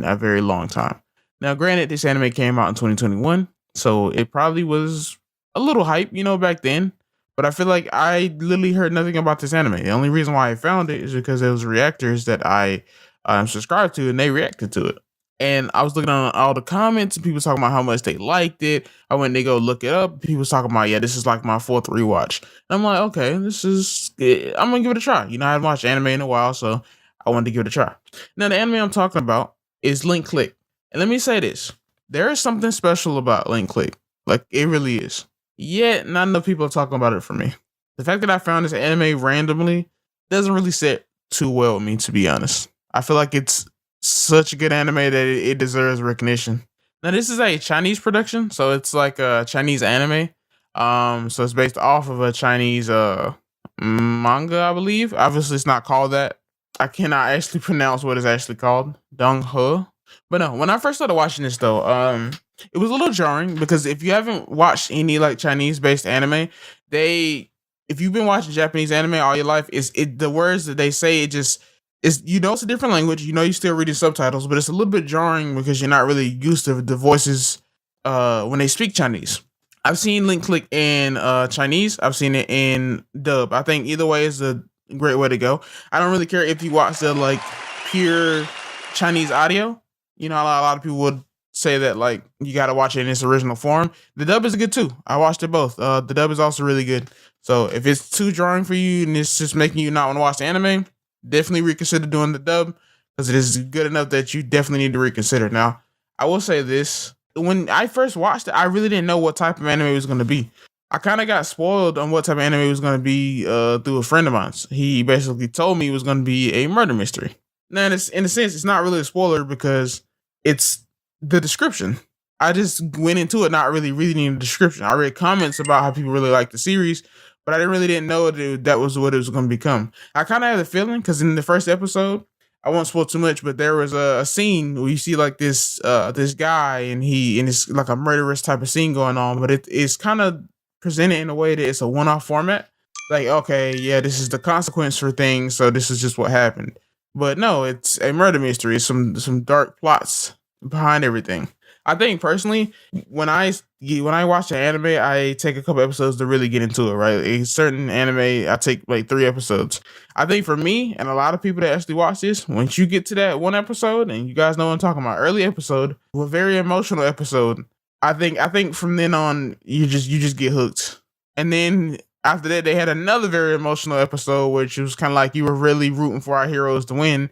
a very long time. Now, granted, this anime came out in 2021, so it probably was a little hype, back then. But I feel like I literally heard nothing about this anime. The only reason why I found it is because there was reactors that I subscribed to, and they reacted to it. And I was looking on all the comments, and people talking about how much they liked it. I went to go look it up. People was talking about, yeah, this is like my fourth rewatch. And I'm like, okay, I'm gonna give it a try. I haven't watched anime in a while, so I wanted to give it a try. Now, the anime I'm talking about is Link Click. And let me say this. There is something special about Link Click. Like, it really is. Yet, not enough people are talking about it for me. The fact that I found this anime randomly doesn't really sit too well with me, to be honest. I feel like it's such a good anime that it deserves recognition. Now, this is a Chinese production, so it's like a Chinese anime. So it's based off of a Chinese manga, I believe. Obviously, it's not called that. I cannot actually pronounce what it's actually called. Donghua. But no, when I first started watching this though, it was a little jarring because if you haven't watched any like Chinese based anime, if you've been watching Japanese anime all your life, the words that they say, it just is, it's a different language. You still reading subtitles, but it's a little bit jarring because you're not really used to the voices when they speak Chinese. I've seen Link Click in Chinese. I've seen it in dub. I think either way is a great way to go. I don't really care if you watch the like pure Chinese audio. A lot of people would say that like you got to watch it in its original form. The dub is good too. I watched it both. The dub is also really good. So if it's too jarring for you and it's just making you not want to watch the anime, definitely reconsider doing the dub because it is good enough that you definitely need to reconsider. Now, I will say this. When I first watched it, I really didn't know what type of anime it was going to be. I kind of got spoiled on what type of anime it was going to be through a friend of mine. He basically told me it was going to be a murder mystery. Now, in a sense, it's not really a spoiler because it's the description. I just went into it not really reading the description. I read comments about how people really like the series, but I didn't know that was what it was going to become. I kind of had a feeling because in the first episode, I won't spoil too much, but there was a scene where you see like this guy and it's like a murderous type of scene going on, but it's kind of presented in a way that it's a one-off format. Like, okay, yeah, this is the consequence for things, so this is just what happened. But no, it's a murder mystery. It's some dark plots behind everything. I think personally, when I watch an anime, I take a couple episodes to really get into it. Right, a certain anime, I take like 3 episodes. I think for me and a lot of people that actually watch this, once you get to that one episode, and you guys know what I'm talking about, early episode, a very emotional episode. I think from then on, you just get hooked, and then after that, they had another very emotional episode, which was kind of like you were really rooting for our heroes to win.